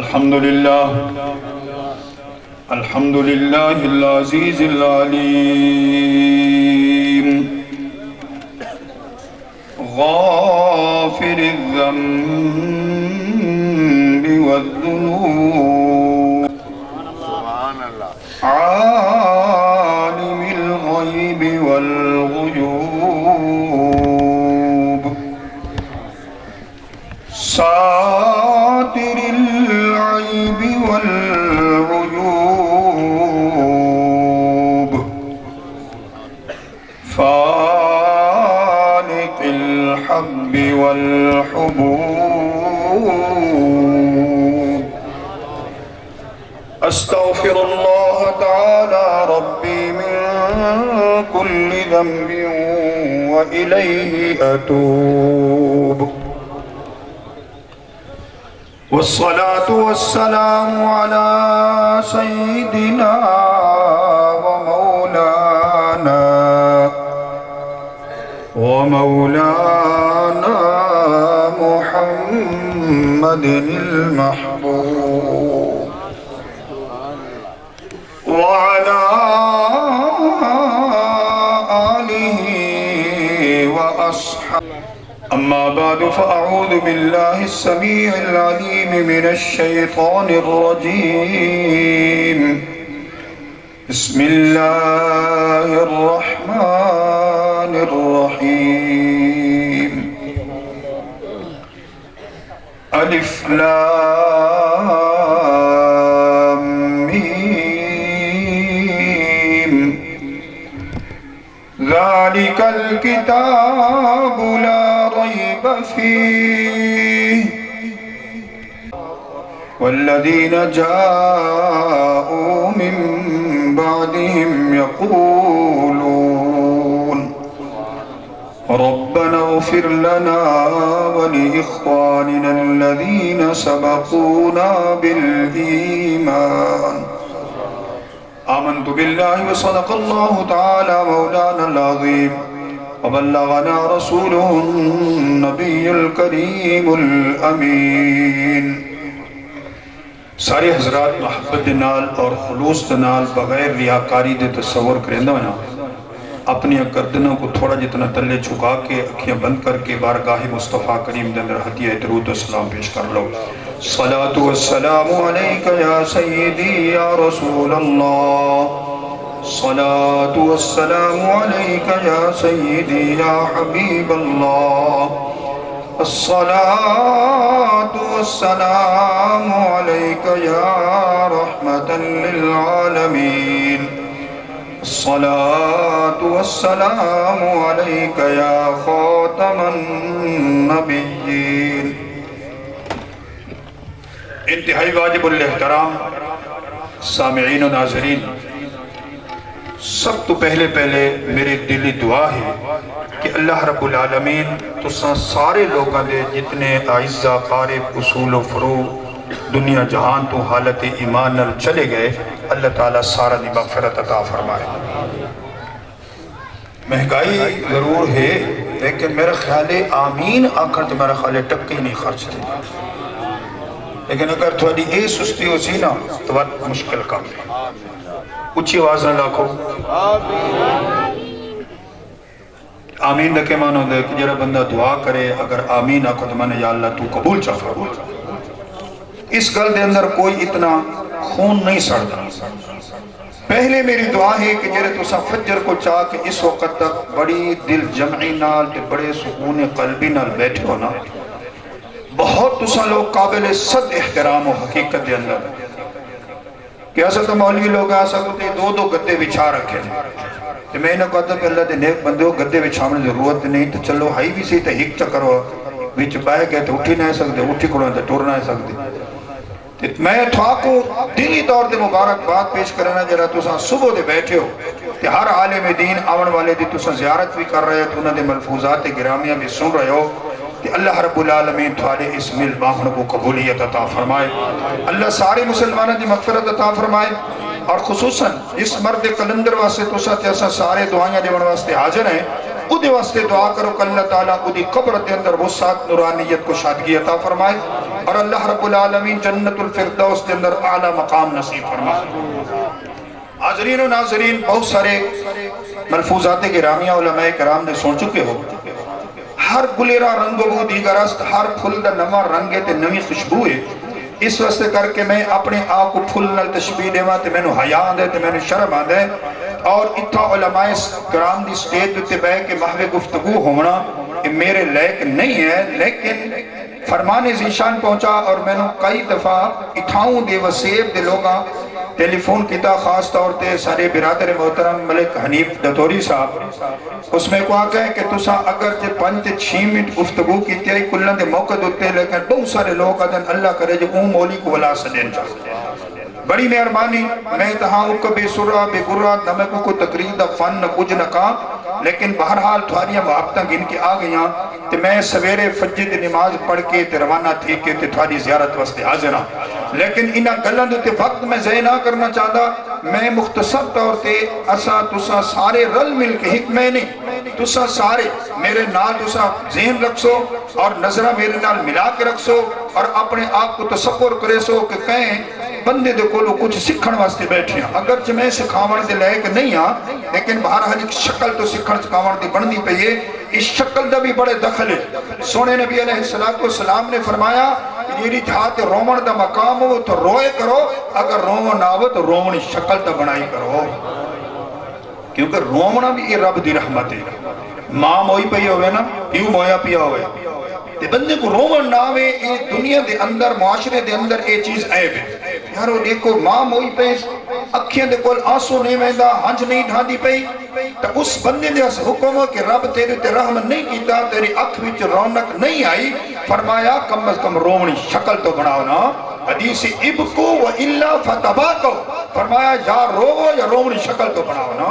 الحمد لله العزيز العليم غافر الذنب والذنوب عالم الغيب والغيوب ساتر العيب والعيوب فالق الحب والحبوب أستغفر الله تعالى ربي من كل ذنب وإليه أتوب والصلاة والسلام على سيدنا ومولانا محمد المحبوب وعلى آله وأصحابه أما بعد فأعوذ بالله السميع العليم من الشيطان الرجيم بسم الله الرحمن الرحيم ألف لام ميم ذلك الكتاب لا ريب فيه والذين جاءوا من بعدهم يقولون ربنا اغفر لنا ولإخواننا الذين سبقونا بالإيمان آمنت بالله وصدق الله تعالى مولانا العظيم وبلغنا رسوله النبي الكريم الأمين سارے حضرات محبت نال اور خلوص نال بغیر ریاکاری دے تصور کرندہ ہویا اپنی گردنوں کو تھوڑا جتنا تلے چھکا کے اکھیاں بند کر کے بارگاہ مصطفیٰ کریم دے اندر ہدیہ درود و سلام پیش کر لو صلاة والسلام علیکہ یا سیدی یا رسول اللہ صلاة والسلام علیکہ یا سیدی یا حبیب اللہ الصلاة والسلام عليك يا رحمة للعالمين الصلاة والسلام عليك يا خاتم النبيين انتہائی واجب الاحترام سامعین و ناظرین سب تو پہلے میری دلی دعا ہے کہ اللہ رب العالمین تو سارے لوگاں دے جتنے اعزہ قارب اصول و فروع دنیا جہان تو حالت ایمان نل چلے گئے اللہ تعالیٰ سارا دی مغفرت عطا فرمائے مہنگائی ضرور ہے لیکن میرا خیال ہے آمین آکھر تو میرا خیال ہے ٹکے نہیں خرچ تھے لیکن اگر تھوڑی اے سستی ہو سی نا تو بات مشکل کام ہے اچھی آواز نہ لاکھو آمین دکے مانو دے کہ جرہ بندہ دعا کرے اگر آمین آکھو تو مانے یا اللہ تو قبول چاہ فرما اس گل دے اندر کوئی اتنا خون نہیں سڑتا پہلے میری دعا ہے کہ جرہ تو سا فجر کو چاہ کہ اس وقت تک بڑی دل جمعی نال بڑے سکون قلبی نال بیٹھے ہونا بہت تو سا لوگ قابل صد احترام و حقیقت دے اندر کہ ایسا تو مولوی لوگ ایسا کہتے دو گدے بچھا رکھے کہ میں انہوں کہتا کہ اللہ دے نیک بندے ہو گدے بچھانے ضرورت نہیں تو چلو ہائی بھی سی تو ہک چکر ہو بچ بائے گئے تو اٹھی نہ سکتے اٹھی کھڑا تو ٹور نہ سکتے میں تھا کو دلی طور دے مبارک بات پیش کرنا جرہ تو سا صبح دے بیٹھے ہو کہ ہر عالم دین آون والے دی تو سا زیارت بھی کر رہے تو انہوں نے ملفوظات گرامیہ بھی سن رہے ہو کہ اللہ رب العالمین تھوڑے اس مل باہن کو قبولیت عطا فرمائے اللہ سارے مسلمانہ دی مغفرت عطا فرمائے اور خصوصاً اس مرد قلندر واسطے تو ساتھ ایسا سارے دعائیں دیون واسطے حاضر ہیں او دے واسطے دعا کرو کہ اللہ تعالیٰ او دی قبر دے اندر وہ ساتھ نورانیت کو شادگی عطا فرمائے اور اللہ رب العالمین جنت الفردوس کے اندر اعلیٰ مقام نصیب فرما۔ حاضرین و ناظرین، بہت سارے ملفوظات گرامیہ علماء کرام نے سن چکے ہو۔ ہر گلیرا رنگ بو دیگر است، ہر پھل دا نواں رنگ ہے تے نویں خوشبو ہے۔ اس واسطے کر کے میں اپنے آپ کو پھل نال تشبیہ دیواں تے مینوں حیا آندا تے مینوں شرم آندا ہے، اور اتھا علماء کرام دی سٹیج تے بیٹھ کے محو گفتگو ہونا یہ میرے لائق نہیں ہے، لیکن فرمان ذیشان پہنچا اور میں نے کئی دفعہ اتھاؤں دے وسیب دے لوگاں ٹیلی فون کیتا، خاص طور تے سارے برادر محترم ملک حنیف دتوری صاحب، اس میں کو آگا ہے کہ تسا اگر جے 5-6 منٹ گفتگو کیتے ہیں کلن دے موقع دوتے، لیکن بہت سارے لوگ آدھن اللہ کرے جو اون مولی کو ولا سدین چاہتے ہیں۔ بڑی مہربانی، میں تہاں کو بے سرہ بے گرہ نمکو کو تقریر دا فن کچھ نہ کہا، لیکن بہرحال تھواریاں محبتاں گن کے آ گئیاں تے میں سویرے فجر دی نماز پڑھ کے تے روانہ تھی کے تے تھواری زیارت واسطے حاضر ہاں، لیکن انہاں گلاں دے وقت میں ضائع نہ کرنا چاہتا۔ میں مختصر طور تے اسا تسا سارے رل مل کے ایک میں نہیں، تسا سارے میرے نال تسا ذہن رکھسو اور نظرہ میرے نال ملا کے رکھسو اور اپنے آپ کو تصور کرے سو کہ کہیں بندے دے کولو کچھ سکھن واسطے بیٹھے ہیں، اگرچہ میں سکھاون دے لائق نہیں ہاں، لیکن بہرحال ایک شکل تو سکھن سکھاون دی بندی پہ یہ اس شکل دا بھی بڑے دخل ہے۔ سونے نبی علیہ السلام نے فرمایا جیری جہاں رومن دا مقام ہو تو روئے کرو، اگر رومن نہ ہو تو رومنی شکل دا بنائی کرو، کیونکہ رومنا بھی یہ رب دی رحمت ہے۔ ماں موئی پہ ہوئے نا، پیو مویا پیا ہوئے، تے بندے کو رومن نہ ہوئے یہ دنیا دے اندر معاشرے دے اندر یہ چیز عیب ہے۔ یارو دیکھو ماں موئی پہ اکھیاں دے کول آنسو نہیں ویندا، ہنج نہیں ڈھاندی پئی، تو اس بندے دے اس حکم کہ رب تیرے تے رحم نہیں کیتا، تیری اکھ وچ رونق نہیں آئی، فرمایا کم از کم رومنی شکل تو بناؤ نا۔ حدیث ابکو و الا فتباکو، فرمایا یا روو یا رومنی شکل تو بناؤ نا۔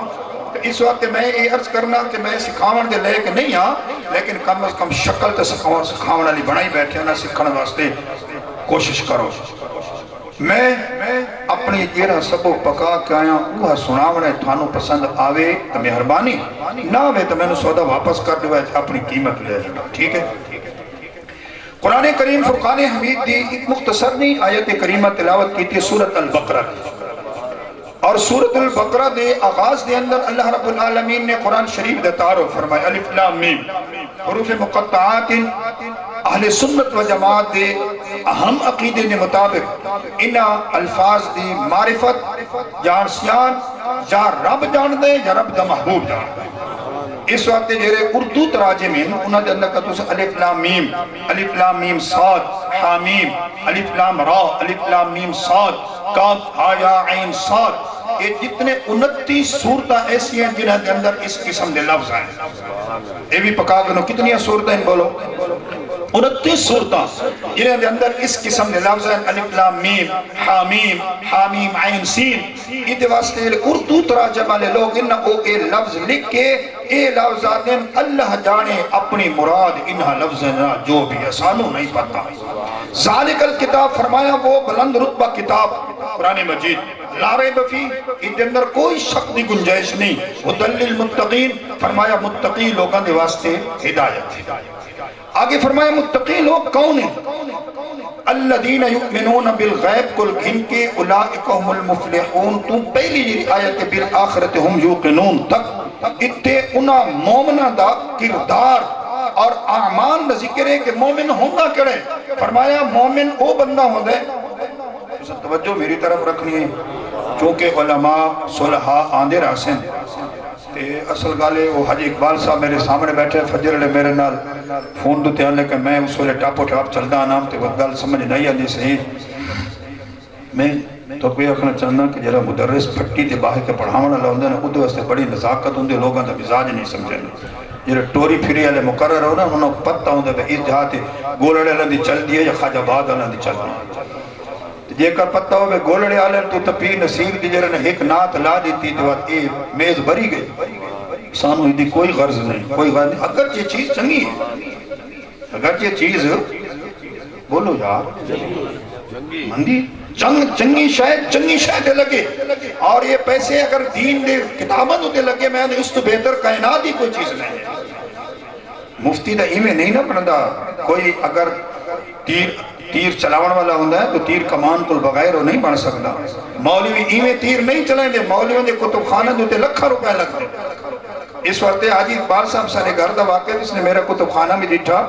اس وقت میں یہ عرض کرنا کہ میں سکھاون دے لے کے نہیں ہاں، لیکن کم از کم شکل تے سکھاون والی بنائی بیٹھے نہ سکھن واسطے کوشش کرو۔ میں اپنی جیرا سبو پکا کے آیا وہ سناونے تھانو پسند آوے تو مہربانی، نہ آوے تو میں نے سودا واپس کر دیا اپنی قیمت لے جانا، ٹھیک ہے۔ قرآن کریم فرقان حمید دی ایک مختصر نہیں آیت کریمہ تلاوت کی تھی سورۃ البقرہ، اور سورۃ البقرہ دے آغاز دے اندر اللہ رب العالمین نے قرآن شریف دے تعارف فرمایا، الف لام میم، حروف مقطعات، اہل سنت و جماعت دے اہم عقیدے کے مطابق انہا الفاظ دی معرفت جان سیان یا رب جان دے یا رب دا محبوب جان دے۔ اس وقت جیرے اردو تراجمین انہا دے اندر کہتو سے الف لام میم صاد حامیم، الف لام را، الف لام میم صاد کاف ہا یا عین صاد، یہ جتنے 29 صورتہ ایسی ہیں جنہاں دے اندر اس قسم دے لفظ ہیں۔ یہ بھی پکا گنو کتنی صورتہ ہیں بولو؟ 29 صورتہ جنہاں دے اندر اس قسم دے لفظ ہیں، الف لام میم حامیم حامیم عین سین۔ یہ دے واسطے اردو تراجمہ لے لوگ انہاں او اے لفظ لکھ کے اے لفظ آدھیں اللہ جانے اپنی مراد انہاں لفظ جو بھی آسانوں نہیں پتا۔ ذالک الکتاب فرمایا وہ بلند رتبہ کتاب قرآن مجید لا ریب فی، ان کے اندر کوئی شک دی گنجائش نہیں، ہدی للمتقین فرمایا متقی لوگاں دے واسطے ہدایت ہے۔ آگے فرمایا متقی لوگ کون ہیں؟ الذین یؤمنون بالغیب کل گھن کے اولئک هم المفلحون، تو پہلی جی آیت بالآخرت ہم یوقنون تک اتنے انہا مومنہ دا کردار اور اعمال دا ذکر ہے کہ مومن ہونا کرے۔ فرمایا مومن او بندہ ہو دے، توجہ میری طرف رکھنی ہے، چونکہ علماء صلحاء آندے راسیں تے اصل گالے وہ حج اقبال صاحب میرے سامنے بیٹھے فجر لے میرے نال فون دو تیان لے کہ میں اس ویلے ٹاپو ٹاپ چلدا نام تے وہ گال سمجھ نہیں آندی صحیح۔ میں تو کوئی اکھنا چاہنا کہ جرا مدرس پھٹی تے باہر کے پڑھاونا لاؤندے نا ادھے واسطے بڑی نزاکت ہوندے لوگاں دا مزاج نہیں سمجھے جرا ٹوری پھری والے مقرر ہو نا انہوں پتہ ہوندے کہ اس جہاں تے گولڑے لندی چل دی ہے یا خواجہ آباد لندی چل دی ہے۔ جے کا پتہ ہوئے گولڑے آلے تو تپی نصیر دی جرا نے ایک نات لا دیتی تو اے میز بری گئی، سانو ہی کوئی غرض نہیں، کوئی غرض نہیں، اگر یہ چیز چنگی ہے، اگر یہ چیز بولو یار مندی چنگی شاید لگے، اور یہ پیسے اگر دین دے کتابوں دے لگے میں اس تو بہتر کائنات ہی کوئی چیز نہیں ہے۔ مفتی دا ایمیں نہیں نہ بندا، کوئی اگر تیر چلاون والا ہوندہ ہے تو تیر کمان تو بغیر وہ نہیں بن سکتا. مولوی ایویں تیر نہیں چلائیں دے, مولویوں دے کتب خانہ دوتے لکھا روپے لگ دے. اس وقت حاجی اقبال صاحب سارے گھر دا واقع جس نے میرا کتب خانہ میں دیٹھا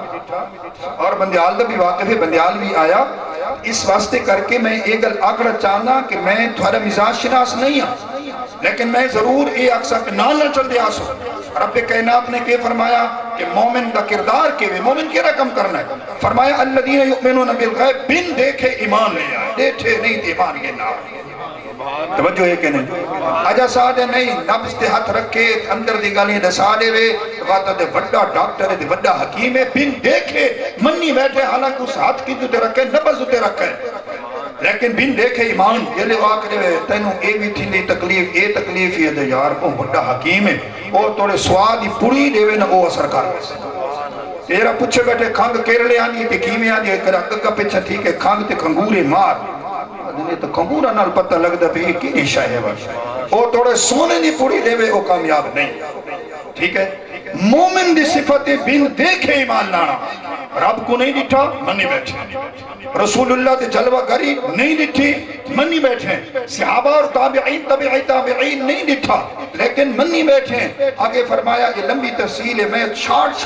اور بندیال دا بھی واقع ہے, بندیال بھی آیا. اس واسطے کر کے میں ایک گل آکڑا چاہنا کہ میں تھوڑا مزاج شناس نہیں ہوں, لیکن میں ضرور یہ اکثر کہ نال نہ چل دیا سو. رب کائنات نے کہ فرمایا کہ مومن دا کردار کے وے, مومن کیا رقم کرنا ہے. فرمایا الذین یؤمنون بالغیب, بن دیکھے ایمان لے آئے, دیکھے نہیں ایمان کے نام. توجہ ہے کہ نہیں؟ آجا سادے نہیں, نفس تے ہاتھ رکھے اندر دی گالیاں دسا دے وے, وقت دے وڈا ڈاکٹر دے وڈا حکیم ہے, بن دیکھے منی بیٹھے, حالانکہ اس ہاتھ کی تے رکھے نفس تے رکھے, لیکن بن دیکھے ایمان. یہ لے واقع دے تینوں اے بھی تھی تکلیف, اے تکلیف یہ دے یار وہ وڈا حکیم ہے, اور توڑے سواد ہی پوری دے وے نہ وہ اثر کر ویسے. تیرا پچھے بیٹھے کھانگ کیرلے آنی ہے تے کیمیں آنی ہے, کرا ککا پچھا ٹھیک ہے کھانگ تے کھنگورے مار, تو کھنگورا نال پتہ لگتا بھی یہ کی شاہ ہے بس. وہ توڑے سونے دی پوری دے وے وہ کامیاب نہیں. ٹھیک ہے, مومن دی صفت بن دیکھے ایمان لانا. رب کو نہیں ڈٹھا منی بیٹھے, رسول اللہ دے جلوہ گری نہیں ڈٹھی منی بیٹھے, صحابہ اور تابعین نہیں ڈٹھا لیکن منی بیٹھے. آگے فرمایا یہ لمبی تفصیل ہے, میں شارٹ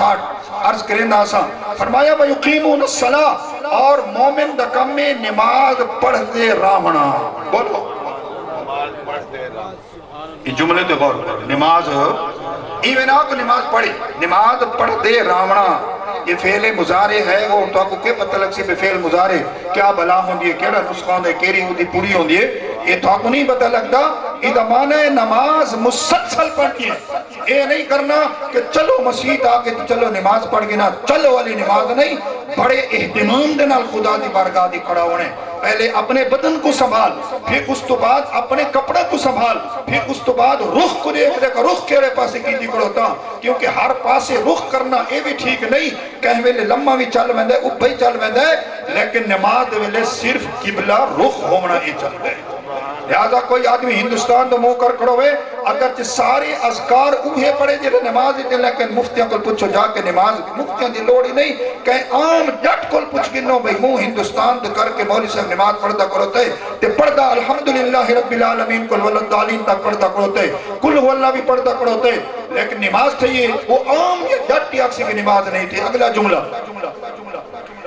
عرض کریں ناسا. فرمایا وَيُقِيمُونَ الصَّلَاةَ, اور مومن دکم میں نماز پڑھتے راہنا. بولو یہ جملے تے غور کرو, نماز ایویں آپ نماز پڑھی, نماز پڑھتے راہنا. یہ فعل مضارع ہے, وہ تو آپ کو کیا پتہ لگ سی پہ فعل مضارع کیا بلا ہوندی ہے, کیڑا نسخان ہے, کیری ہوندی پوری ہوندی ہے, یہ تو آپ کو نہیں پتہ لگتا. یہ معنی ہے نماز مسلسل پڑھتی ہے. یہ نہیں کرنا کہ چلو مسجد آگے تو چلو نماز پڑھ گنا, چلو والی نماز نہیں. بڑے اہتمام دے نال خدا دی بارگاہ دی کھڑا ہونے. پہلے اپنے بدن کو سنبھال, پھر اس تو بعد اپنے کپڑے کو سنبھال, پھر اس تو بعد رخ کو دیکھ دے کر رخ کیڑے پاسے کی دی کھڑوتا, کیونکہ ہر پاسے رخ کرنا یہ بھی ٹھیک نہیں. کہیں ویلے لمحہ بھی چل ویندے, اوپر ہی چل ویندے, لیکن نماز ویلے صرف قبلہ رخ ہونا ہی چل رہے. لہذا کوئی آدمی ہندوستان تو منہ کر کھڑو ہوئے, اگرچہ سارے اذکار اوہے پڑے جنہیں نماز دیتے, لیکن مفتیاں کو پوچھو جا کے نماز مفتیاں دی لوڑی نہیں. کہیں عام جٹ کو پوچھ گنو بھئی منہ ہندوستان تو کر کے مولوی صاحب نماز پڑھتا کرتے, تے پڑھتا الحمدللہ رب العالمین کل والدالین تک پڑھتا کرتے, کل واللہ بھی پڑھتا کرتے, لیکن نماز تھے یہ وہ عام یہ جٹ کی اکسی کی نماز نہیں تھی. اگلا جملہ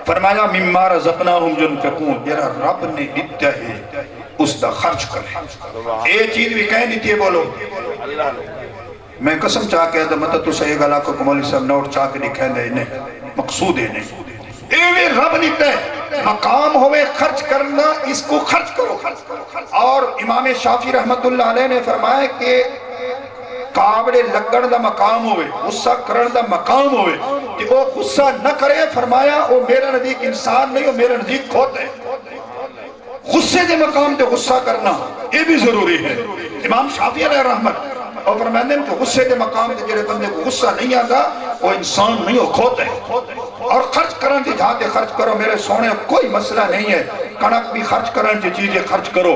فرمایا مما رزقناہم ينفقون, جرا رب نے دیتا ہے اس دا خرچ کرے. ایک چیز بھی کہیں دیتی ہے, بولو میں قسم چاہ کے دا مطلب تو صحیح گلا کو مولی صاحب نوٹ چاہ کے دکھیں دے نہیں, مقصود ہے نہیں. ایوے رب دیتا ہے مقام ہوئے خرچ کرنا, اس کو خرچ کرو. اور امام شافعی رحمت اللہ علیہ نے فرمایا کہ کابڑے لگن دا مقام ہوئے, غصہ کرن دا مقام ہوئے, کہ وہ غصہ نہ کرے. فرمایا وہ میرا نزدیک انسان نہیں, وہ میرا نزدیک کھوت ہے. غصے دے مقام تے غصہ کرنا یہ بھی ضروری ہے. امام شافعی علیہ رحمت اور فرماندے کہ غصے دے مقام تے جڑے بندے کو غصہ نہیں آتا وہ انسان نہیں, وہ کھوت ہے. اور خرچ کرن دی جہاں خرچ کرو میرے سونے, کوئی مسئلہ نہیں ہے. کنک بھی خرچ کرن دی چیزیں خرچ کرو,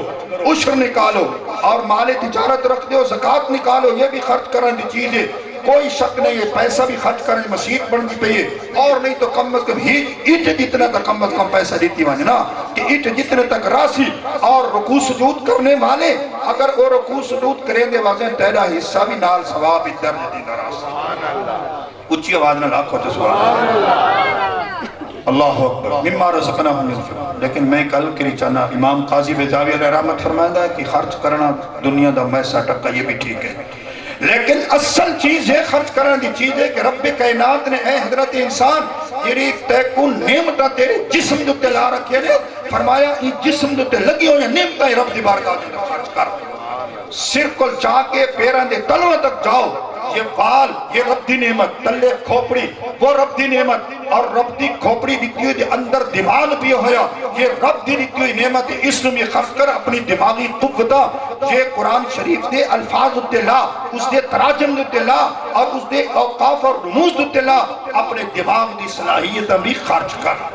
عشر نکالو, اور مال تجارت رکھ دو, زکاة نکالو, یہ بھی خرچ کرن دی چیزیں, کوئی شک نہیں ہے. پیسہ بھی خرچ کریں, مسجد بڑھنی پہیے, اور نہیں تو کم از کم ایٹ جتنا تک کم از کم پیسہ دیتی وانی نا, کہ ایٹ جتنے تک راسی. اور رکوع سجود کرنے والے اگر وہ رکوع سجود کریں گے واضح تیرا حصہ بھی نال ثواب بھی درج دینا راسی. اچھی آواز نہ لاکھو تو سبحان اللہ اکبر. مما رزقناہم ينفقون. لیکن میں کل کری چاہنا, امام قاضی بیضاوی علیہ رحمت فرمائندہ ہے کہ خرچ کرنا دنیا دا میسا ٹکا یہ بھی ٹھیک ہے, لیکن اصل چیز ہے خرچ کرنا دی چیز ہے کہ رب کائنات نے اے حضرت انسان تیری تیکو نعمتہ تیرے جسم جو لا رکھے نے, فرمایا یہ جسم جو لگی ہو یا نعمتہ رب دی بارگاہ جو خرچ کر. سر کو چاہ کے پیران دے تلوہ تک جاؤ, یہ بال یہ رب دی نعمت, تلے کھوپڑی وہ رب دی نعمت, اور رب دی کھوپڑی دیتی ہوئی اندر دماغ بھی ہویا یہ رب دی دیتی ہوئی نعمت. اس میں خرچ کر اپنی دماغی قوتہ, یہ قرآن شریف دے الفاظ اتلا, اس دے تراجم اتلا, اور اس دے اوقاف اور رموز اتلا, اپنے دماغ دی صلاحیت بھی خرچ کر.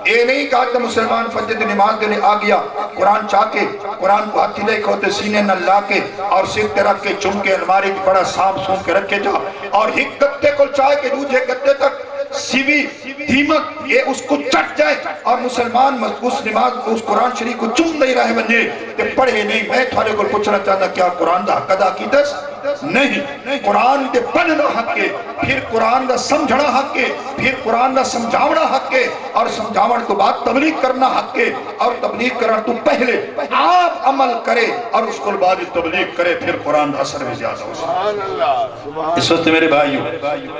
اے نہیں کہا کہ مسلمان فجر نماز کے لئے آ گیا, قرآن چاہ کے قرآن کو ہاتھی لے کھوتے سینے نہ لا کے اور سکتے رکھ کے چم کے الماری کی بڑا سانپ سون کے رکھے جا, اور ہک گتے کو چاہ کے دوجہ گتے تک سیوی دیمک یہ اس کو چٹ جائے اور مسلمان اس نماز اس قرآن شریف کو چم نہیں رہے بنجے کہ پڑھے نہیں. میں تھوڑے کو پوچھنا چاہتا کیا قرآن دا حق ادا کی دس نہیں. قرآن دے پڑھنا حق ہے, پھر قرآن دا سمجھنا حق ہے, پھر قرآن دا سمجھاونا حق ہے, اور سمجھاونا تو بعد تبلیغ کرنا حق ہے, اور تبلیغ کرنا تو پہلے آپ عمل کرے اور اس کو بعد تبلیغ کرے, پھر قرآن دا اثر بھی زیادہ ہو سکتا. اس وقت میرے بھائیو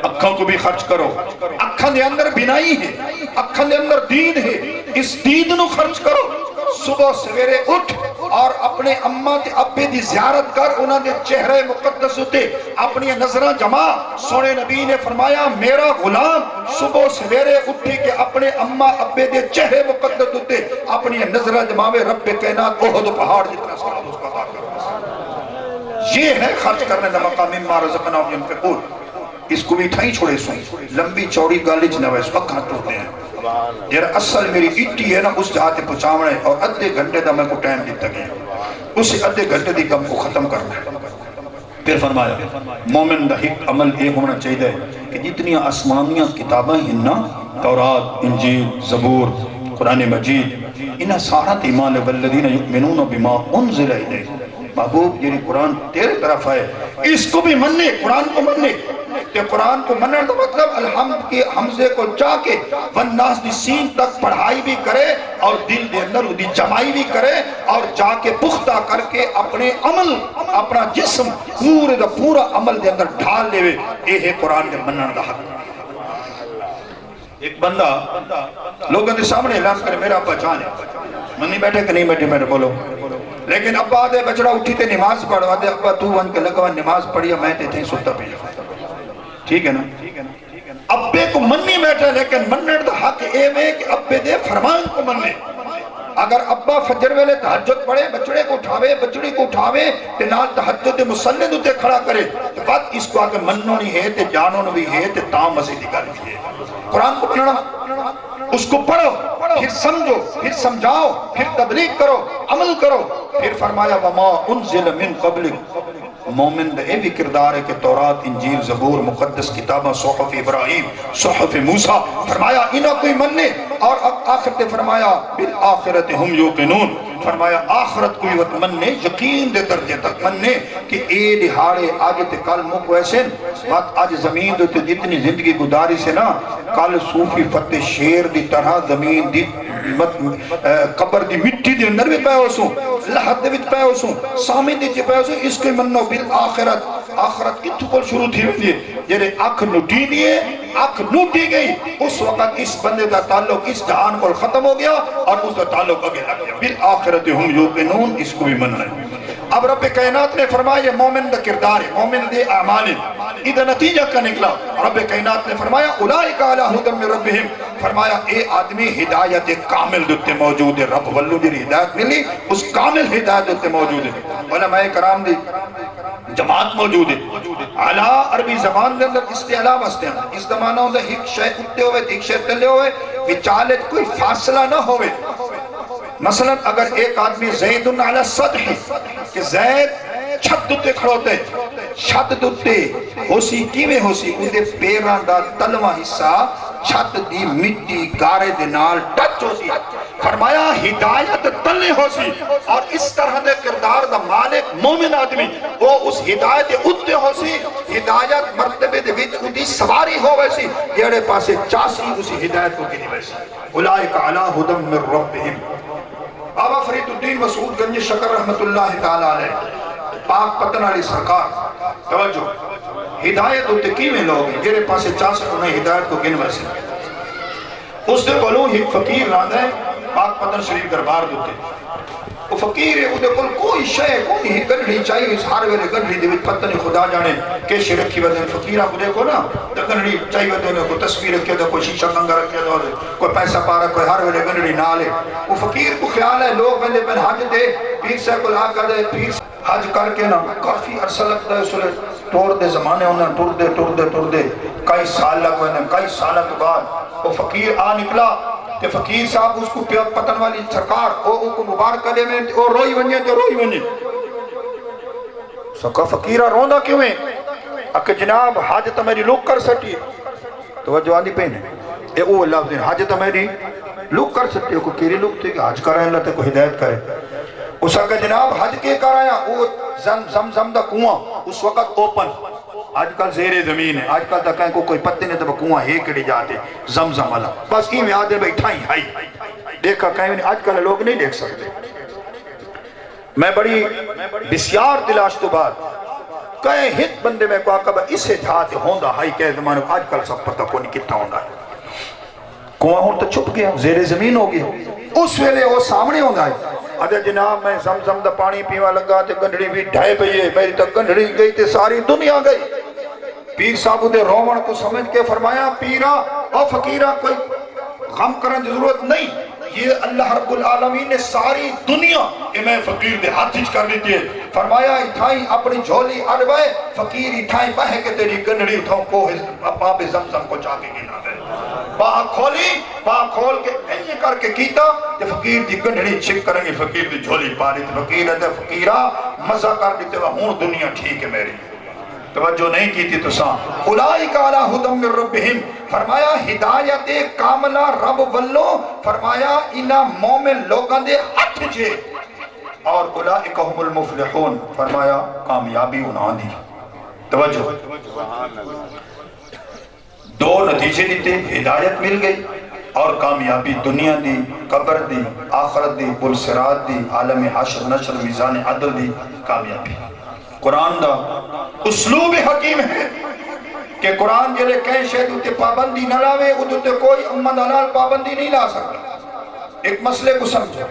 اکھاں کو بھی خرچ کرو. اکھاں دے اندر بینائی ہے, اکھاں دے اندر دین ہے, اس دین نو خرچ کرو. صبح سویرے اٹھ اور اپنے اماں تے ابے دی زیارت کر, انہاں دے چہرے مقدس ہوتے اپنی نظرہ جما. سونے نبی نے فرمایا میرا غلام صبح سویرے اٹھی کہ اپنے اماں ابے دے چہرے مقدس ہوتے اپنی نظرہ جماوے, رب کائنات احد پہاڑ جتنا ثواب اس کا عطا کرے. یہ ہے خرچ کرنے دا مقام مما رزقناہم ينفقون. اس کو بھی تھائی چھوڑے سوں لمبی چوڑی گالی جنوے اس اکھاں ٹوٹے ہیں. جیرا اصل میری اٹی ہے نا اس جہاں تے پہنچاونے اور ادھے گھنٹے دا میں کو ٹائم دیتا گیا, اسے ادھے گھنٹے دی کم کو ختم کرنا ہے. پھر فرمایا مومن دا ایک عمل یہ ہونا چاہیے کہ جتنی آسمانیاں کتابیں ہیں نا, تورات, انجیل, زبور, قرآن مجید, انہاں سارا ایمان والذین یؤمنون بما انزل الیک. محبوب یہ قرآن تیرے طرف ہے, اس کو بھی مننے, قرآن کو مننے. کہ قرآن کو مننے تو مطلب الحمد کے حمزے کو چاہ کے والناس دی سین تک پڑھائی بھی کرے اور دل دے اندر دی جمائی بھی کرے اور جا کے پختہ کر کے اپنے عمل اپنا جسم پورے دا پورا عمل دے اندر ڈھال لے وے. اے ہے قرآن کے منن دا حق. ایک بندہ لوگوں دے سامنے اعلان کرے میرا ابا جان ہے, منی بیٹھے کہ نہیں بیٹھے میرے بولو, لیکن ابا آدھے بچڑا اٹھی تے نماز پڑھوا دے, ابا تو ون کے لگوا نماز پڑھیا میں تے تھے ستا پہ. ٹھیک ہے نا, ابے کو منی بیٹھا لیکن منن دا حق اے میں کہ ابے دے فرمان کو مننے. اگر ابا فجر ویلے تہجد پڑھے, بچڑے کو اٹھاوے, بچڑی کو اٹھاوے تے نال تہجد مسند ہوتے کھڑا کرے, تو بات اس کو آگے مننو نہیں ہے تے جانو بھی ہے تے تام مزید گل بھی ہے. قرآن کو پڑھنا, اس کو پڑھو, پھر سمجھو, پھر سمجھاؤ, پھر تبلیغ کرو, عمل کرو. پھر فرمایا وما انزل من قبلک. مومن دا اے بھی کردار ہے کہ تورات, انجیل, زبور, مقدس کتابہ, صحف ابراہیم, صحف موسیٰ, فرمایا انہاں کوئی مننے. اور آخرت فرمایا بالآخرت ہم یوقنون, فرمایا آخرت کوئی وقت مننے, یقین دے درجے تک مننے کہ اے دہاڑے آگے تے کل مک ویسے بات آج زمین دے جتنی زندگی گزاری سے نا, کل صوفی فتح شیر دی طرح زمین دی قبر دی مٹی دی اندر بھی پہ ہو سوں, لحد دے وچ پہ ہو سوں, سامن دی پہ ہو سوں. اس کے منو بالآخرت, آخرت کی تو کل شروع تھی ہوئی ہے. جنہیں اکھ نوٹی دیئے, اکھ نوٹی گئی, اس وقت اس بندے دا تعلق اس جہان کو ختم ہو گیا اور اس دا تعلق آگے لگ گیا. بالآخرت ہم یوقنون, اس کو بھی من رہے ہیں. اب رب کائنات نے فرمایا یہ مومن دا کردار ہے, مومن دے اعمال ہے. ادھا نتیجہ کا نکلا, رب کائنات نے فرمایا اولئک علی ھدی من ربہم, فرمایا اے آدمی ہدایت کامل دوتے موجود ہے. رب واللو جی ہدایت ملی اس کامل ہدایت دوتے موجود ہے. علماء کرام دی جماعت موجود ہے. علا عربی زبان دے اندر استعلا واسطے ہیں. اس زمانہ ہوتا ہے ایک شے اٹھتے ہوئے ایک شے تلے ہوئے, وچالت کوئی فاصلہ نہ ہوئے. مثلا اگر ایک آدمی زید علی السطح, کہ زید چھت دوتے کھڑوتے, چھت دوتے ہو سی کیویں ہو سی, اندے پیران دا تلوہ حصہ چھت دی مٹی گارے دے نال ٹچ ہو سی. فرمایا ہدایت تلے ہو سی, اور اس طرح دے کردار دا مالک مومن آدمی وہ اس ہدایت اتے ہو سی. ہدایت مرتبے دے وچ اندی سواری ہو ویسی, جیڑے پاسے چاسی اسی ہدایت کو گنی ویسی. اولئک علی ھدی من ربہم. بابا فرید الدین مسعود گنج شکر رحمت اللہ تعالیٰ علیہ, پاک پتن علی سرکار, توجہ, ہدایت ہوتے کیویں لوگ ہیں جیرے پاسے چاہتے انہیں ہدایت کو گن ویسے. اس دے بولوں ایک فقیر راندہ ہے پاک پتن شریف دربار دوتے, وہ فقیر ہے, وہ کل کوئی شے کوئی ہی گنڈی چاہیے, اس ہار ویلے گنڈی دے پتن خدا جانے کیشے رکھی ودے. فقیرہ کو دیکھو نا تو گنڈی چاہیے ودے, کوئی تصویر رکھے دے, کوئی شیشہ کنگا رکھے دے, کوئی پیسہ پارا, کوئی ہار ویلے گنڈی نہ لے. وہ فقیر کو خیال ہے لوگ بندے پہن حج دے, پیر سے کو لا کر دے, پیر حج کر کے نا کافی عرصہ لگتا ہے سلے توڑ دے زمانے انہیں ٹور دے کئی سال لگوئے نے. کئی سالہ کے بعد وہ فقیر آ نکلا کہ فقیر صاحب اس کو پتن والی سرکار کو مبارک لے میں وہ روئی ونجے تو روئی ونجے. سکا فقیرہ روندہ کیوں ہے؟ اکہ جناب حج تو میری لوگ کر سٹی, توجہ آنی پہنے اے او لفظ حج تو میری لوگ کر سکتے ہو کوئی کیری لوگ تھے کہ حج کر رہے ہیں اللہ تے کو ہدایت کرے اس کا جناب حج کے کر رہے ہیں وہ زمزم دا کنواں اس وقت اوپن آج کل زیر زمین ہے آج کل تا کہیں کو کوئی پتے نہیں تو کنواں ایکڑی جاتے زمزم والا بس کی میں آدھے بیٹھا ہی ہائی دیکھا کہیں آج کل لوگ نہیں دیکھ سکتے میں بڑی بسیار تلاش تو بعد کہیں ہت بندے میں کو آقا اسے جھاتے ہوندہ ہائی کہہ زمانے آج کل سب پتہ کو نہیں کتنا ہوندہ ہے کنواں ہوں تو چھپ گیا زیر زمین ہو گیا اس ویلے وہ سامنے ہوندہ ہے اگر جناب میں زمزم دا پانی پیوا لگا تے گنڈڑی بھی ڈھائے پئیے میری تک گنڈڑی گئی تے ساری دنیا گئی پیر صاحب دے رومن کو سمجھ کے فرمایا پیرا اور فقیرہ کوئی غم کرنے کی ضرورت نہیں یہ اللہ رب العالمین نے ساری دنیا میں فقیر دے ہاتھ ہچ کر دیتی ہے فرمایا اتھائیں اپنی جھولی اڑوائے فقیر اتھائیں بہے کے تیری گنڈڑی اٹھاؤں کو پاپ زمزم کو جا کے گنا دے باہ کھول کے ایسے کر کے کیتا کہ فقیر دی گنڈڑی چھک کریں گے فقیر دی جھولی پاری تے فقیر ہے فقیرہ مزہ کر دیتے وہ ہون دنیا ٹھیک ہے میری توجہ نہیں کی تھی تو ساں اولائک علی ھدی من ربہم فرمایا ہدایت کاملہ رب ولو فرمایا انہا مومن لوگاں دے ہاتھ جے اور اولائک ہم المفلحون فرمایا کامیابی انہاں دی توجہ دو نتیجے دیتے ہدایت مل گئی اور کامیابی دنیا دی قبر دی آخرت دی پل صراط دی عالم حشر نشر میزان عدل دی کامیابی قرآن دا اسلوب حکیم ہے کہ قرآن جلے کہیں شہد ہوتے پابندی نہ لاوے ادھتے کوئی امد حلال پابندی نہیں لا سکتا ایک مسئلے کو سمجھو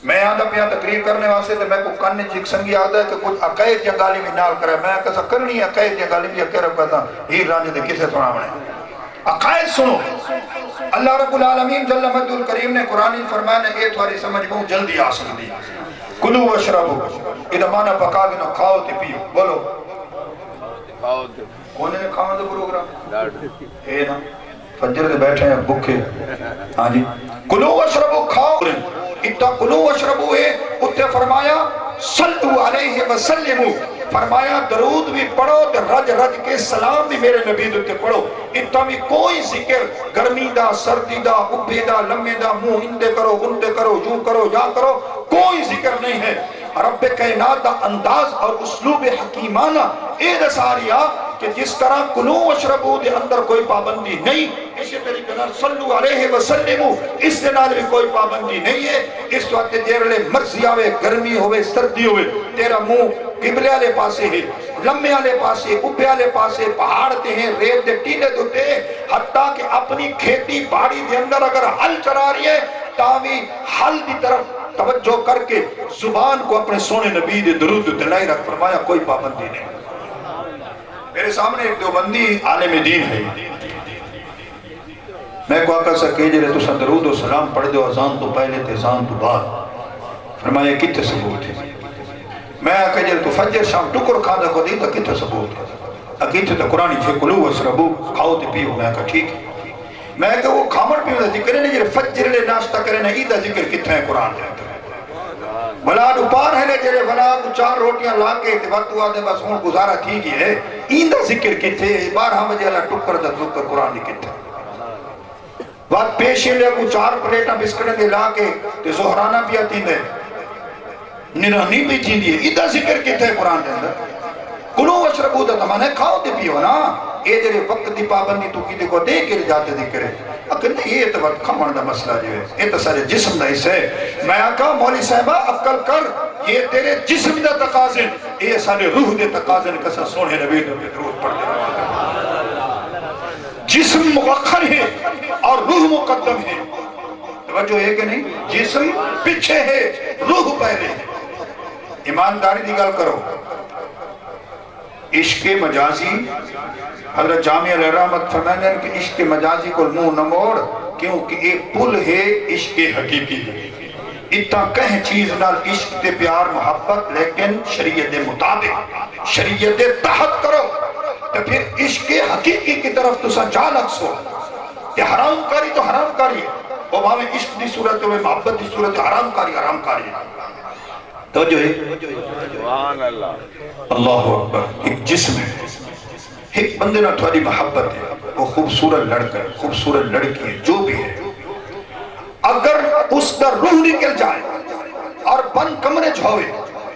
میں آدھا پہ تقریر کرنے واسے تو میں کو کرنے چیک سنگی آدھا ہے کہ کچھ عقائد یا گالی میں نال کرے میں کسا کرنی عقائد یا گالی میں کہہ رکھا تھا ہیر رانجے دے کسے سنا بنے عقائد سنو اللہ رب العالمین جل مجد الکریم نے قرآن فرمایا نے اے تھواری سمجھ بہت جلدی آ سکتی کلو وشربو ادھا مانا پکا گنا کھاؤ تے پیو بولو کونے نے کھاؤں دے پروگرام اے نا فجر دے بیٹھے ہیں بکھے ہاں جی کلو وشربو کھاؤ اتنا کلو وشربو ہے اتنے فرمایا صلو علیہ وسلمو فرمایا درود بھی پڑھو تے رج رج کے سلام بھی میرے نبی دوتے پڑھو اتنا بھی کوئی ذکر گرمی دا سردی دا ابھے دا لمحے دا منہ اندے کرو اندے کرو یوں کرو یا کرو کوئی ذکر نہیں ہے رب کائنات دا انداز اور اسلوب حکیمانہ اے دساریا کہ جس طرح کلو وشربو دے اندر کوئی پابندی نہیں اسی طریقے نال صلو علیہ وسلمو اس دے نال بھی کوئی پابندی نہیں ہے اس وقت دیرلے مرضی آوے گرمی ہوئے سردی ہوئے تیرا منہ قبلے والے پاسے ہے لمحے والے پاسے اوپے والے پاسے پہاڑتے ہیں ریت دے ٹیلے دوتے ہیں حتیٰ کہ اپنی کھیتی باڑی دے اندر اگر حل چرا رہی ہے تاوی حل دی طرف توجہ کر کے زبان کو اپنے سونے نبی دے درود دلائی رکھ فرمایا کوئی پابندی نہیں میرے سامنے ایک دیوبندی عالم دین ہے میں کو آقا سا کہ جرے تو سا درود و سلام پڑھ دو اذان تو پہلے تے اذان تو بعد فرمایا کتے ثبوت ہے میں آقا جرے تو فجر شام ٹکر کھادا کو دی تو کتے ثبوت ہے اکیتے تو قرآنی چھے کلو وشربو کھاؤ تے پیو میں آقا ٹھیک ہے میں کہ وہ کھامر پیو دا ذکر ہے جرے فجر لے ناشتہ کرے نا ایدہ ذکر کتنا ہے قرآن دے بلا دوپار ہے لے جرے بلا کو 4 روٹیاں لا کے وقت ہوا دے بس ہون گزارا تھی گی ہے ایندہ ذکر کتے 12 بجے اللہ ٹکر دا ذکر قرآن دی کتے وقت پیشے لے کو 4 پلیٹاں بسکڑے دے لا کے تے زہرانہ پیا تین دے نرانی بھی تین دیئے ایدہ ذکر کتے قرآن دے اندر کلو وشربو دا تمہانے کھاؤ دے پیو نا اے جرے وقت دی پابندی تو کی دے کو دے کے جاتے ذکر ہے اگر نہیں یہ تو وقت کھمڑ دا مسئلہ جو ہے یہ تو سارے جسم دا حصہ ہے میں آقا مولی صاحبہ عقل کر یہ تیرے جسم دا تقاضن یہ سارے روح دے تقاضن کسا سونے نبی دے درود پڑھ دے جسم مؤخر ہے اور روح مقدم ہے توجہ ہے کہ نہیں جسم پیچھے ہے روح پہلے ہے ایمانداری دی گل کرو عشق مجازی حضرت جامعہ الرحمت فرمانے کہ عشق مجازی کو منہ نہ موڑ کیونکہ ایک پل ہے عشق حقیقی اتنا کہیں چیز نال عشق تے پیار محبت لیکن شریعت مطابق شریعت تحت کرو تو پھر عشق حقیقی کی طرف تو سا جا لکسو یہ حرام کاری تو حرام کاری ہے وہ وہاں میں عشق دی صورت ہے محبت دی صورت ہے حرام کاری ہے توجہ ہے اللہ اکبر ایک جسم ہے ایک بندے نہ تھوڑی محبت ہے، وہ خوبصورت لڑکا ہے، خوبصورت لڑکی ہے، جو بھی ہے، اگر اس دا روح نکل جائے اور بند کمرے جھوئے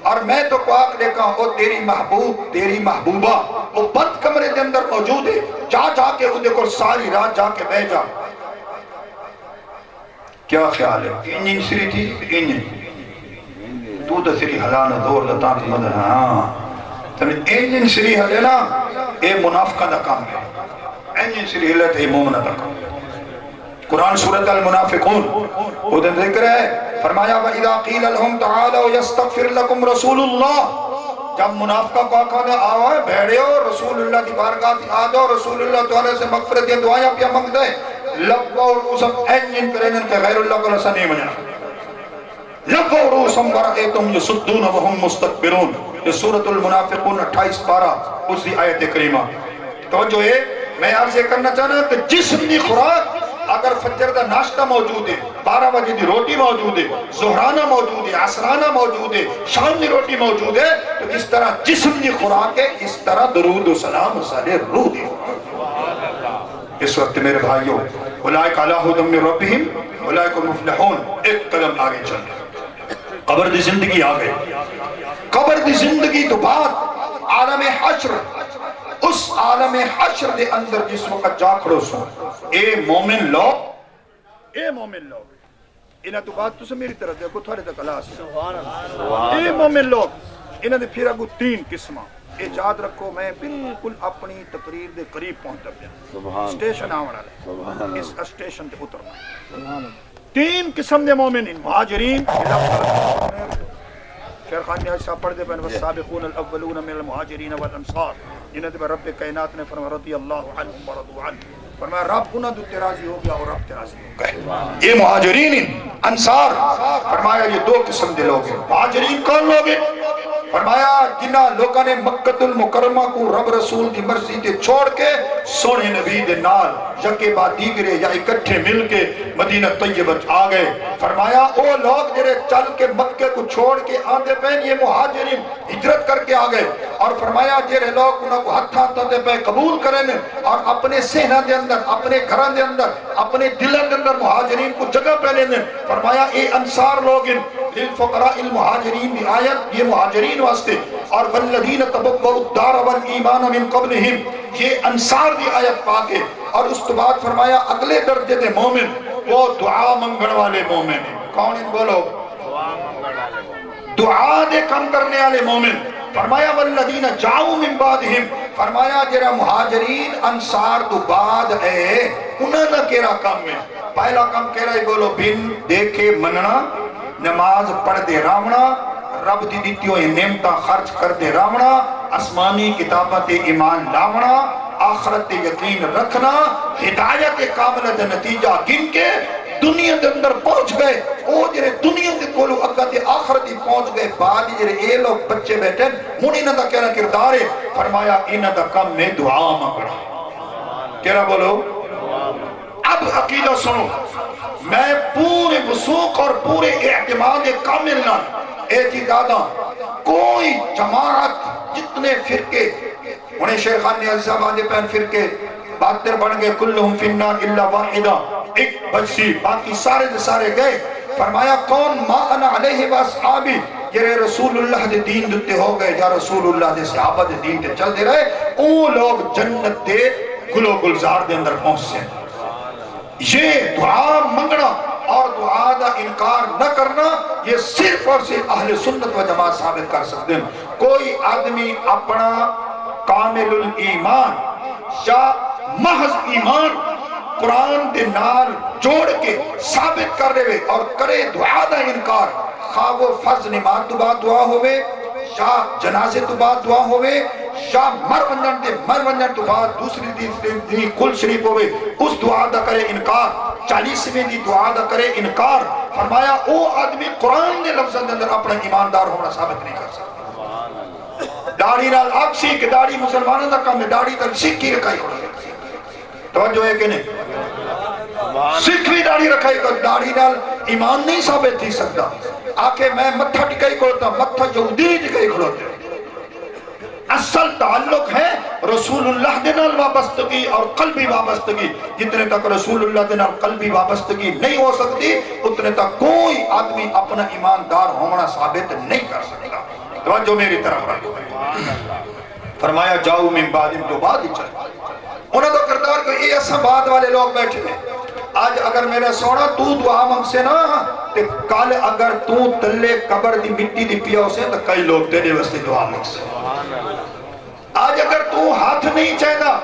اور میں تو کو آگ دیکھا وہ تیری محبوب تیری محبوبہ وہ بند کمرے دے اندر موجود ہے، جا کے وہ دیکھو ساری رات جا کے بہ جا، کیا خیال ہے؟ انجن سری تھی انجن تو دا سری حلانا دور دا تاں کی مدد ہاں تم انجن سری حلے نا اے منافقہ دا کام ہے، انجن سری حلے تھے مومنہ دا کام ہے۔ قرآن سورۃ المنافقون وہ دن ذکر ہے، فرمایا وَإِذَا قِيلَ لَهُمْ تَعَالَوْا يَسْتَغْفِرْ لَكُمْ رَسُولُ اللَّهِ، جب منافقہ کو آقا نے آوا ہے بھیڑے ہو رسول اللہ کی بارگاہ کی آ جاؤ، رسول اللہ تعالیٰ سے مغفرت یا دعائیں پیا منگ دے، لبو روسم اینجن کرینن کے غیر اللہ کو لسا نہیں مجھنا، لبو روسم ورائیتم یسدون وہم مستقبرون، یہ سورۃ المنافقون 28 پارہ اس دی آیت کریمہ۔ توجہ ہے، میں عرض یہ کرنا چاہنا کہ جسم دی خوراک اگر فجر دا ناشتہ موجود ہے، 12 بجے دی روٹی موجود ہے، ظہرانہ موجود ہے، عصرانہ موجود ہے، شام دی روٹی موجود ہے، تو اس طرح جسم دی خوراک ہے، اس طرح درود و سلام و صالح روح دی خوراک۔ اس وقت میرے بھائیوں، اولئک علی ھدی من ربہم اولئک المفلحون، ایک قدم آگے چل، قبر دی زندگی آگئے، قبر دی زندگی تو بعد عالم حشر، اس عالم حشر دے اندر جس وقت جا کھڑو سو اے مومن لوگ انہاں تو بات تو سے میری طرف دیکھو تھوڑے تک اللہ سے اے مومن لوگ انہاں دے پھر اگو 3 قسمہ اے یاد رکھو، میں بالکل اپنی تقریر دے قریب پہنچتا پیا، سٹیشن آوڑا رہے اس اسٹیشن تے اترنا، 3 قسم دے مومن، مہاجرین، شیخ خان نے ایسا پڑھ دے بین والسابقون الاولون من المہاجرین والانصار، جنہوں نے رب کائنات نے فرمایا رضی اللہ عنہم ورضوا عنہ، فرمایا رب انہاں دو تراضی ہو گیا اور رب تراضی ہو گئے۔ یہ مہاجرین انصار، فرمایا یہ 2 قسم دے لوگ ہیں۔ مہاجرین کون لوگ ہیں؟ فرمایا جنہ لوگاں نے مکہ المکرمہ کو رب رسول دی مرضی تے چھوڑ کے سونے نبی دے نال یکے بعد دیگرے یا اکٹھے مل کے مدینہ طیبہ آ گئے۔ فرمایا او لوگ جڑے چل کے مکہ کو چھوڑ کے آندے پہن، یہ مہاجرین ہجرت کر کے آ گئے، اور فرمایا جڑے لوگ انہاں کو ہتھاں تے پہ قبول کریں اور اپنے سہنہ دے اندر، اپنے گھراں دے اندر، اپنے دلاں دے اندر مہاجرین کو جگہ پہ لینے، فرمایا اے انصار لوگ للفقراء المہاجرین دی آیت یہ مہاجرین واسطے، اور والذین تبوؤا الدار والایمان من قبلہم یہ انصار دی آیت پاکے، اور اس تو بعد فرمایا اگلے درجے دے مومن وہ دعا منگن والے مومن ہیں۔ کون ان بولو؟ دعا دے کم کرنے والے مومن۔ فرمایا والذین جاؤ من بعدہم، فرمایا جرا مہاجرین انصار تو بعد ہے انہاں نہ کیرا کام ہے، پہلا کام کیرا ہی بولو بن دیکھے مننا، نماز پڑھ دے راونا، رب دی دیتیوں نعمتاں خرچ کر دے راونا، آسمانی کتابت ایمان لاونا، آخرت یقین رکھنا، ہدایت کاملہ دا نتیجہ گن کے دنیا دے اندر پہنچ گئے، او جرے دنیا دے کولو اگا دے آخرتی پہنچ گئے، بعد جرے اے لوگ بچے بیٹھے من انہاں دا کہنا کردار ہے، فرمایا انہاں دا کم میں دعا مانگنا۔ کہنا بولو؟ اب عقیدہ سنو، میں پورے وثوق اور پورے اعتماد کامل نہ اعتقادہ کوئی جماعت جتنے فرقے انہیں شیخ خان نے عزیزہ باندے پہن فرقے باطر بن گئے کلہم فی النار الا واحدہ، ایک بچی باقی سارے دے سارے گئے۔ فرمایا کون ما انا علیہ واصحابی، یہ رسول اللہ دے دین دیتے ہو گئے یا رسول اللہ دے صحابہ دے دین تے چل دے رہے، او لوگ جنت دے گلو گلزار دے اندر پہنچ سے۔ یہ دعا منگنا اور دعا دا انکار نہ کرنا یہ صرف اور صرف اہل سنت و جماعت ثابت کر سکتے ہیں۔ کوئی آدمی اپنا کامل الایمان یا محض ایمان قرآن دے نال جوڑ کے ثابت کر رہے اور کرے دعا دا انکار، خواہ وہ فرض نماز تو بعد دعا ہوئے یا جنازے تو بعد دعا ہوئے یا مر ونجن تو بعد دوسری دی کل شریف ہوئے، اس دعا دا کرے انکار، 40ویں دی دعا دا کرے انکار، فرمایا او آدمی قرآن نے لفظ اندر اپنا ایماندار ہونا ثابت نہیں کر سکتا۔ داڑھی نال آکسی کہ داڑھی مسلمانوں دا کام ہے، داڑھی تک سکھ کی رکھائی ہونا، توجہ ہے کہ نہیں؟ سکھ بھی داڑھی رکھائی کر، داڑھی نال ایمان نہیں ثابت تھی سکتا۔ آکے میں متھا ٹکائی کھڑوتا، متھا یہودی ٹکائی کھڑوتے، اصل تعلق ہے رسول اللہ دے نال وابستگی اور قلبی وابستگی، جتنے تک رسول اللہ دے نال قلبی وابستگی نہیں ہو سکتی اتنے تک کوئی آدمی اپنا ایماندار ہونا ثابت نہیں کر سکتا۔ توجہ میری طرف رکھو۔ فرمایا جاؤ من بعد تو بعد ہی چلے۔ انہوں تو کردار کہ یہ ایسا بعد والے لوگ بیٹھے ہیں، آج اگر میرا سونا تو دعا منگ سے نا تے کل اگر تو تلے قبر دی مٹی دی پیا ہو سے تو کئی لوگ تیرے واسطے دعا منگ سے۔ آج اگر تو ہاتھ نہیں چاہتا،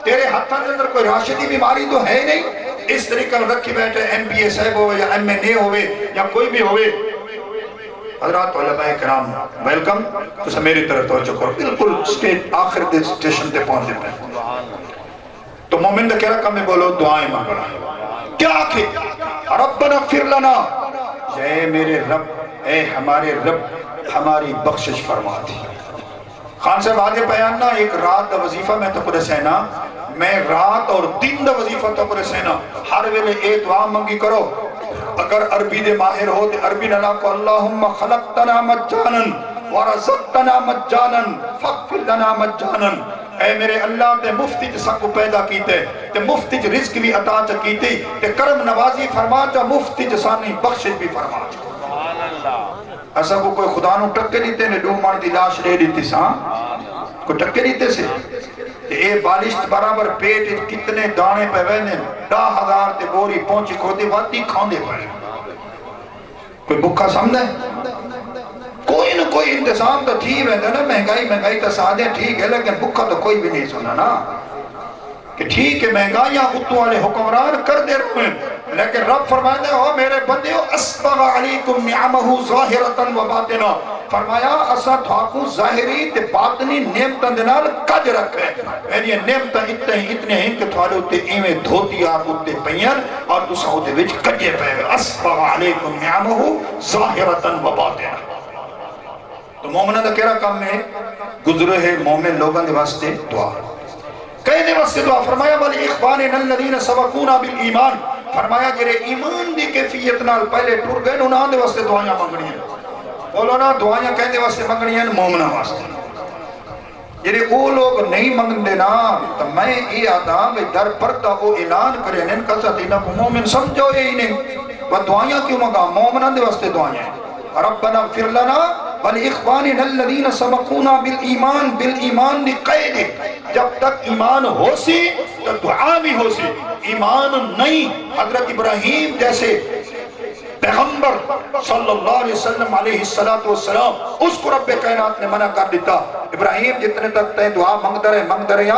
تیرے ہاتھوں کے اندر کوئی راشدی بیماری تو ہے نہیں، اس طریقہ رکھی بیٹھے ایم پی اے صاحب ہوئے یا ایم این اے ہوئے یا کوئی بھی ہوئے۔ حضرات علماء کرام ویلکم، تو سب میری طرف توجہ کرو، بالکل سٹیج آخر دے سٹیشن تے پہنچ جائے۔ تو مومن دا کہہ رہا کم میں بولو دعائیں مانگنا، کیا آکھے؟ ربنا اغفر لنا، اے میرے رب، اے ہمارے رب ہماری بخشش فرما دی۔ خان صاحب آگے بیان نا ایک رات دا وظیفہ میں تو پر سینا، میں رات اور دن دا وظیفہ تو پر سینا، ہر ویلے اے دعا منگی کرو۔ اگر عربی دے ماہر ہو دے عربی نلا کو اللہم خلقتنا مجانن ورزقتنا مجانن فاغفر لنا مجانن، اے میرے اللہ تے مفتی جسا کو پیدا کیتے تے مفتی جس رزق بھی عطا چا کیتے تے کرم نوازی فرما چا مفتی جسانی بخشش بھی فرما چا۔ ایسا کو کوئی خدا نو ٹکے دیتے نے ڈوم مار دی لاش لے دیتی ساں کوئی ٹکے دیتے سے اے بالشت برابر پیٹ کتنے دانے پہ وینے 10,000 تے بوری پہنچی کھوتی واتی کھاندے پڑے، کوئی بکھا سمجھے؟ کوئی نہ کوئی انتظام تو تھی ویندے نا، مہنگائی تو سادے ٹھیک ہے لیکن بکھا تو کوئی بھی نہیں سنا نا کہ ٹھیک ہے مہنگائیاں اتو والے حکمران کر دے رہے ہیں، لیکن رب فرمائے ہو میرے بندیو اسبغ علیکم نعمہو ظاہرتاً و باطنہ، فرمایا اسا تھاکو ظاہری تے باطنی نعمتاں دنال کج رکھے، میری نعمتاں اتنے ہیں کہ تھوڑے اتے ایمیں دھوتی آپ اتے پہین اور تو سعودے وچ کجے پہے اسبغ علیکم نعمہو ظاہرتاً و باطنہ۔ تو مومنہ دا کہہ رہا کام میں گزرے ہے مومن لوگاں دے واسطے دعا، کہنے واسطے دعا فرمایا والی اخواننا الذین سبقونا بالایمان، فرمایا جرے ایمان دی کیفیت نال پہلے ٹور گئے انہاں دے واسطے دعائیاں منگنی ہیں، بولو نا دعائیاں کہنے واسطے منگنی ہیں مومنہ واسطے۔ جرے وہ لوگ نہیں منگن نا تو میں یہ آتا کہ در پردہ وہ اعلان کرے ان کا ساتھینا کو مومن سمجھو یہ ہی نہیں، وہ دعائیاں کیوں منگا؟ مومنہ دے واسطے دعائیاں ہیں۔ ربنا اغفر لنا وَلِإِخْوَانِنَا الَّذِينَ سَبَقُونَا بِالْإِيمَانِ، بالایمان دی قید، جب تک ایمان ہو سی تو دعا بھی ہو سی، ایمان نہیں حضرت ابراہیم جیسے پیغمبر صلی اللہ علیہ وسلم علیہ السلام اس کو رب کائنات نے منع کر دیتا، ابراہیم جتنے تک تے دعا مانگ درے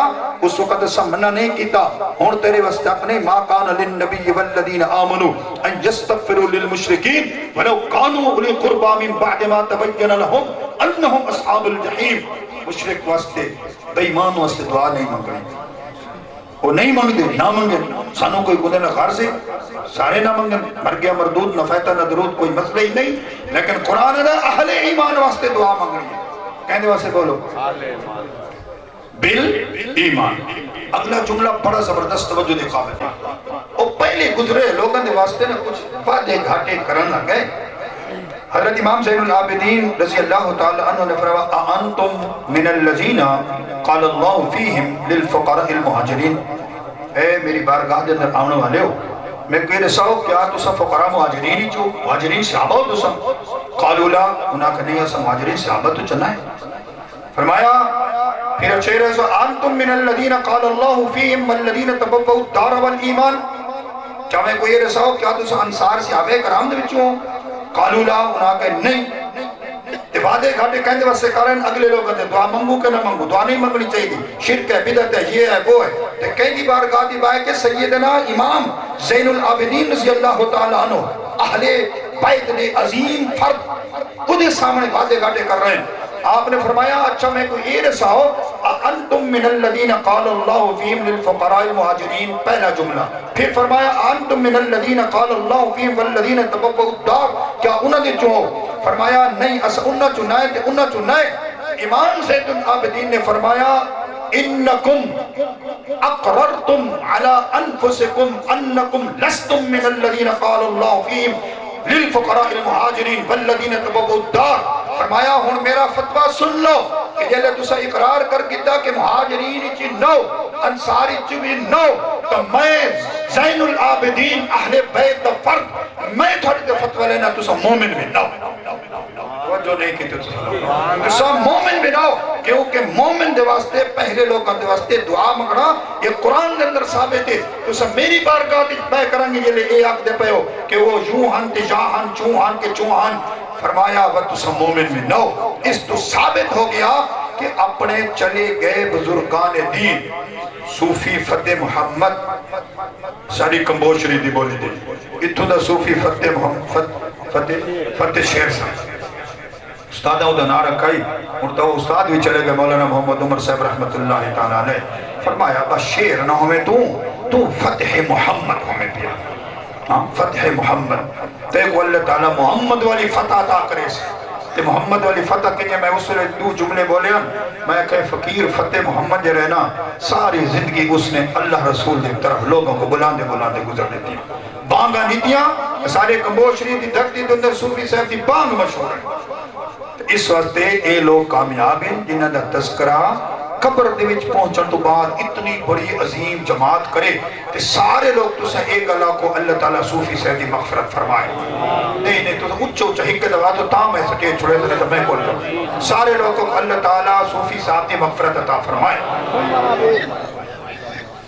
اس وقت سب منع نہیں کیتا، ہون تیرے واسطے اپنے ما کان للنبی والذین آمنوا ان یستغفروا للمشرکین ولو کانوا اولی قربا من بعد ما تبین لهم انہم اصحاب الجحیم۔ مشرک واسطے بے ایمان واسطے دعا نہیں مانگنی، وہ نہیں مانگ دے نہ مانگے، سانوں کوئی گنے نہ غرض ہے سارے نہ مانگن، مر گیا مردود نہ فیتہ نہ درود کوئی مسئلہ ہی نہیں، لیکن قرآن نے اہل ایمان واسطے دعا مانگنی ہے، کہنے واسطے بولو بالایمان۔ اگلا جملہ بڑا زبردست توجہ دے قابل ہے، وہ پہلے گزرے لوگوں نے واسطے نے کچھ فائدے گھاٹے کرنا گئے۔ حضرت امام زین العابدین رضی اللہ تعالی عنہ نے فرمایا اانتم من الذین قال اللہ فیہم للفقراء المہاجرین، اے میری بارگاہ دے اندر آنے والے ہو میں کوئی رساؤ کیا تو سب فقراء مہاجرین ہی چو مہاجرین صحابہ ہو تو سب؟ قالوا لا، انہاں کہنے یا سب مہاجرین صحابہ تو چنا ہے۔ فرمایا پھر اچھے رہے سو انتم من الذین قال اللہ فیہم والذین تبوؤوا الدار والایمان، کیا میں کوئی رساؤ کیا تو سب انصار صحابہ کرام دے وچوں؟ قالوا لا، انہاں کہ نہیں، وعدے گھاٹے کہنے واسطے کرن اگلے لوگ کہتے دعا منگو کہ نہ منگو، دعا نہیں منگنی چاہیے دی، شرک ہے بدعت ہے یہ ہے وہ ہے، تو کہیں دی بارگاہ دی بائے کہ سیدنا امام زین العابدین رضی اللہ تعالیٰ عنہ اہل بیت دے عظیم فرد خود سامنے وعدے گھاٹے کر رہے ہیں۔ آپ نے فرمایا اچھا میں کو یہ رساؤ انتم من الذین قال اللہ فیہم للفقراء المہاجرین، پہلا جملہ، پھر فرمایا انتم من الذین قال اللہ فیہم والذین تبوؤوا الدار، کیا انہوں نے جو فرمایا نہیں اس انہوں چنائے تھے انہوں چنائے۔ امام زین العابدین نے فرمایا انکم اقررتم علی انفسکم انکم لستم من الذین قال اللہ فیہم للفقراء المہاجرین والذین تبوؤوا الدار، فرمایا ہن میرا فتوہ سن لو، کہ جلے تسا اقرار کر گتا کہ مہاجرین چی نو انصاری چی بھی نو تو میں زین العابدین اہل بیت فرد میں تھوڑی دے فتوہ لینا تسا مومن بھی نو جو نہیں کی تسا مومن بھی نو کیونکہ مومن دے واسطے پہلے لوگاں دے واسطے دعا مگنا یہ قرآن دے اندر ثابت ہے تسا میری بارگاہ دی بے کریں گے یہ لئے آگ دے پہ ہو کہ وہ یوں ہن تجاہن چوہن کے چوہن فرمایا وہ تسا مومن میں نو اس تو ثابت ہو گیا کہ اپنے چلے گئے بزرگان دین صوفی فتح محمد ساری کمبوشری دی بولی دی اتھو دا صوفی فتح محمد فتح شہر صاحب استاد او دا نعرہ کئی مرتا وہ استاد بھی چلے گئے مولانا محمد عمر صاحب رحمت اللہ تعالیٰ نے فرمایا بس شیر نہ ہمیں تو فتح محمد ہمیں پیا فتح محمد دیکھو اللہ تعالیٰ محمد والی فتح عطا کرے سے تے محمد والی فتح کے میں اس لئے دو جملے بولے ہیں میں کہ فقیر فتح محمد جے رہنا ساری زندگی اس نے اللہ رسول دی طرف لوگوں کو بلاندے گزر دیتی ہیں بانگا نیتیاں سارے کمبوشری دی دھکتی دے اندر صوفی صاحب دی بانگ مشہور ہے اس واسطے اے لوگ کامیاب ہیں جنہاں دا تذکرہ قبر دے وچ پہنچن تو بعد اتنی بڑی عظیم جماعت کرے کہ سارے لوگ تو سے ایک اللہ کو اللہ تعالیٰ صوفی سے دی مغفرت فرمائے نہیں تو اچھو چاہی کے دعا تو تام ہے سکے چھوڑے تو میں کول جاؤں سارے لوگوں کو اللہ تعالیٰ صوفی صاحب دی مغفرت عطا فرمائے